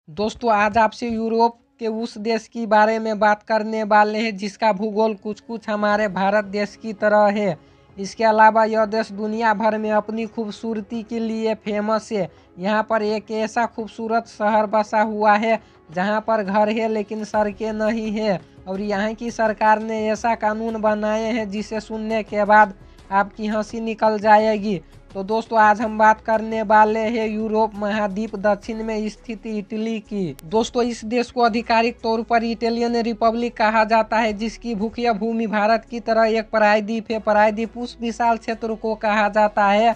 दोस्तों आज आपसे यूरोप के उस देश की बारे में बात करने वाले हैं जिसका भूगोल कुछ कुछ हमारे भारत देश की तरह है। इसके अलावा यह देश दुनिया भर में अपनी खूबसूरती के लिए फेमस है। यहाँ पर एक ऐसा खूबसूरत शहर बसा हुआ है जहाँ पर घर है लेकिन सड़कें नहीं है। और यहाँ की सरकार ने ऐसा कानून बनाए हैं जिसे सुनने के बाद आपकी हंसी निकल जाएगी। तो दोस्तों आज हम बात करने वाले हैं यूरोप महाद्वीप दक्षिण में स्थित इटली की। दोस्तों इस देश को आधिकारिक तौर पर इटालियन रिपब्लिक कहा जाता है जिसकी भूखिया भूमि भारत की तरह एक प्रायद्वीप है। प्रायद्वीप उस विशाल क्षेत्र को कहा जाता है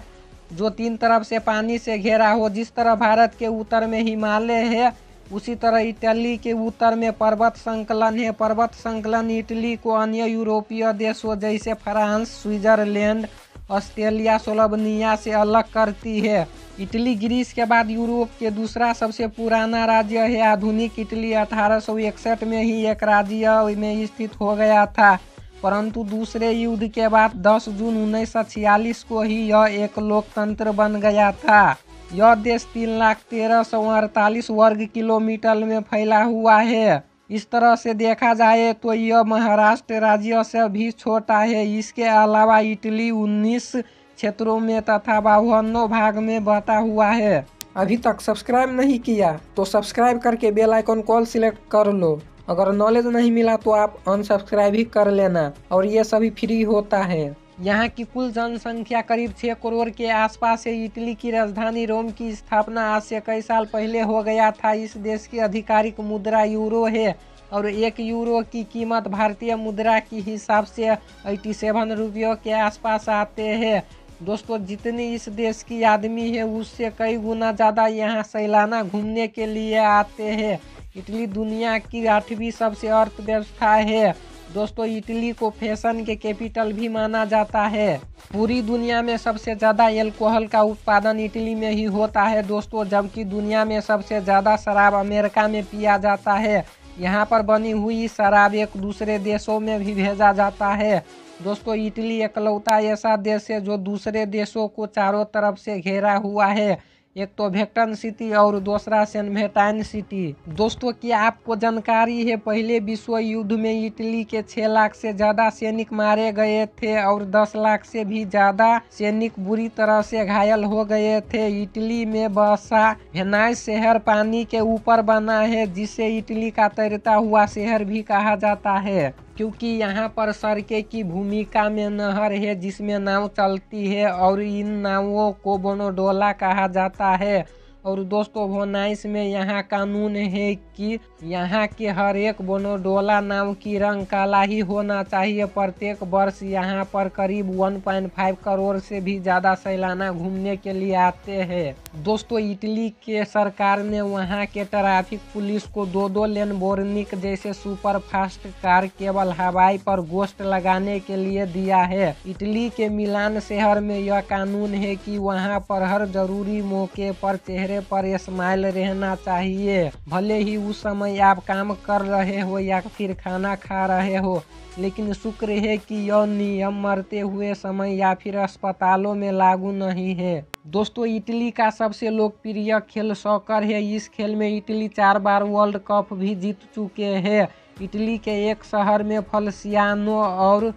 जो तीन तरफ से पानी से घिरा हो। जिस तरह भारत के उत्तर में हिमालय है उसी तरह इटली के उत्तर में पर्वत संकलन है। पर्वत संकलन इटली को अन्य यूरोपीय देशों जैसे फ्रांस, स्विट्जरलैंड, ऑस्ट्रेलिया, स्लोवेनिया से अलग करती है। इटली ग्रीस के बाद यूरोप के दूसरा सबसे पुराना राज्य है। आधुनिक इटली 1861 में ही एक राज्य में स्थित हो गया था, परंतु दूसरे युद्ध के बाद 10 जून 1946 को ही यह एक लोकतंत्र बन गया था। यह देश 3,13,48 वर्ग किलोमीटर में फैला हुआ है। इस तरह से देखा जाए तो यह महाराष्ट्र राज्य से भी छोटा है। इसके अलावा इटली 19 क्षेत्रों में तथा 52 भाग में बटा हुआ है। अभी तक सब्सक्राइब नहीं किया तो सब्सक्राइब करके बेल आइकन कॉल सिलेक्ट कर लो। अगर नॉलेज नहीं मिला तो आप अनसब्सक्राइब ही कर लेना और ये सभी फ्री होता है। यहाँ की कुल जनसंख्या करीब 6 करोड़ के आसपास है। इटली की राजधानी रोम की स्थापना आज से कई साल पहले हो गया था। इस देश की आधिकारिक मुद्रा यूरो है और 1 यूरो की कीमत भारतीय मुद्रा के हिसाब से 87 रुपयों के आसपास आते हैं। दोस्तों जितनी इस देश की आदमी है उससे कई गुना ज़्यादा यहाँ सैलाना घूमने के लिए आते हैं। इटली दुनिया की 8वीं सबसे अर्थव्यवस्था है। दोस्तों इटली को फैशन के कैपिटल भी माना जाता है। पूरी दुनिया में सबसे ज़्यादा अल्कोहल का उत्पादन इटली में ही होता है दोस्तों, जबकि दुनिया में सबसे ज़्यादा शराब अमेरिका में पिया जाता है। यहाँ पर बनी हुई शराब एक दूसरे देशों में भी भेजा जाता है। दोस्तों इटली इकलौता ऐसा देश है जो दूसरे देशों को चारों तरफ से घेरा हुआ है। एक तो वेटिकन सिटी और दूसरा सेंट वेलेंटाइन सिटी। दोस्तों क्या आपको जानकारी है पहले विश्व युद्ध में इटली के 6 लाख से ज़्यादा सैनिक मारे गए थे और 10 लाख से भी ज़्यादा सैनिक बुरी तरह से घायल हो गए थे। इटली में बसा वेनाइस शहर पानी के ऊपर बना है जिसे इटली का तैरता हुआ शहर भी कहा जाता है, क्योंकि यहाँ पर सड़कें की भूमिका में नहर है जिसमें नाव चलती है और इन नावों को बोनोडोला कहा जाता है। और दोस्तों वेनाइस में यहाँ कानून है कि यहाँ के हर एक बोनोडोला नाव की रंग काला ही होना चाहिए। प्रत्येक वर्ष यहाँ पर करीब 1.5 करोड़ से भी ज़्यादा सैलाना घूमने के लिए आते हैं। दोस्तों इटली के सरकार ने वहाँ के ट्रैफिक पुलिस को 2-2 लेन बोर्निक जैसे सुपर फास्ट कार केवल हवाई पर गोश्त लगाने के लिए दिया है। इटली के मिलान शहर में यह कानून है कि वहाँ पर हर जरूरी मौके पर चेहरे पर स्माइल रहना चाहिए, भले ही उस समय आप काम कर रहे हो या फिर खाना खा रहे हो। लेकिन शुक्र है कि यह नियम मरते हुए समय या फिर अस्पतालों में लागू नहीं है। दोस्तों इटली का सबसे लोकप्रिय खेल सॉकर है। इस खेल में इटली 4 बार वर्ल्ड कप भी जीत चुके हैं। इटली के एक शहर में फलसियानो और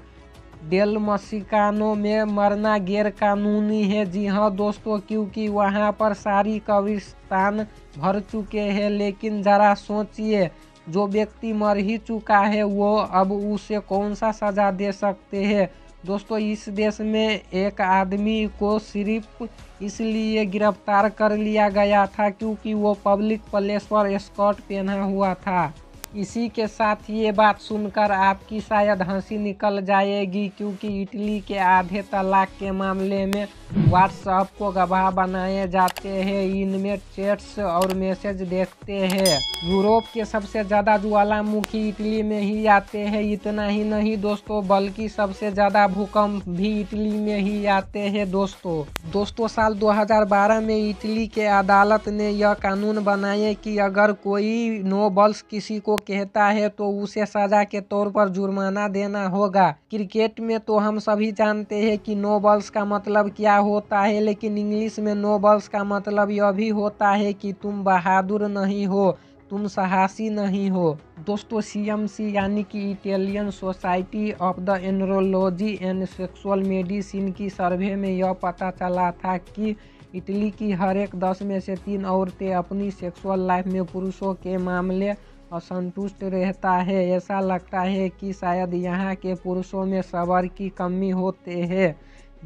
डेल मसिकानो में मरना गैर कानूनी है। जी हाँ दोस्तों, क्योंकि वहाँ पर सारी कब्रिस्तान भर चुके हैं। लेकिन ज़रा सोचिए, जो व्यक्ति मर ही चुका है वो अब उसे कौन सा सज़ा दे सकते हैं। दोस्तों इस देश में एक आदमी को सिर्फ इसलिए गिरफ्तार कर लिया गया था क्योंकि वो पब्लिक प्लेस पर स्कर्ट पहना हुआ था। इसी के साथ ये बात सुनकर आपकी शायद हंसी निकल जाएगी, क्योंकि इटली के आधे तलाक के मामले में व्हाट्सएप को गवाह बनाए जाते हैं। इनमें चैट्स और मैसेज देखते हैं। यूरोप के सबसे ज़्यादा ज्वालामुखी इटली में ही आते हैं। इतना ही नहीं दोस्तों, बल्कि सबसे ज़्यादा भूकंप भी इटली में ही आते हैं दोस्तों साल 2012 में इटली के अदालत ने यह कानून बनाए कि अगर कोई नो बॉल्स किसी को कहता है तो उसे सजा के तौर पर जुर्माना देना होगा। क्रिकेट में तो हम सभी जानते हैं कि नो बॉल्स का मतलब क्या होता है, लेकिन इंग्लिश में नोबल्स का मतलब यह भी होता है कि तुम बहादुर नहीं हो, तुम साहसी नहीं हो। दोस्तों, CMC यानी कि Italian society of the andrology and sexual medicine की सर्वे में यह पता चला था कि इटली की हर एक 10 में से 3 औरतें अपनी सेक्सुअल लाइफ में पुरुषों के मामले असंतुष्ट रहता है। ऐसा लगता है कि शायद यहाँ के पुरुषों में सब्र की कमी होती है,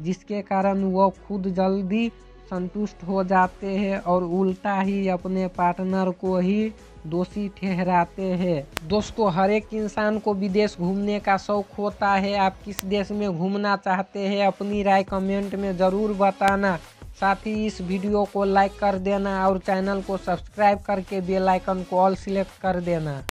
जिसके कारण वो खुद जल्दी संतुष्ट हो जाते हैं और उल्टा ही अपने पार्टनर को ही दोषी ठहराते हैं। दोस्तों, हर एक इंसान को विदेश घूमने का शौक होता है। आप किस देश में घूमना चाहते हैं, अपनी राय कमेंट में ज़रूर बताना। साथ ही इस वीडियो को लाइक कर देना और चैनल को सब्सक्राइब करके बेल आइकन को ऑल सिलेक्ट कर देना।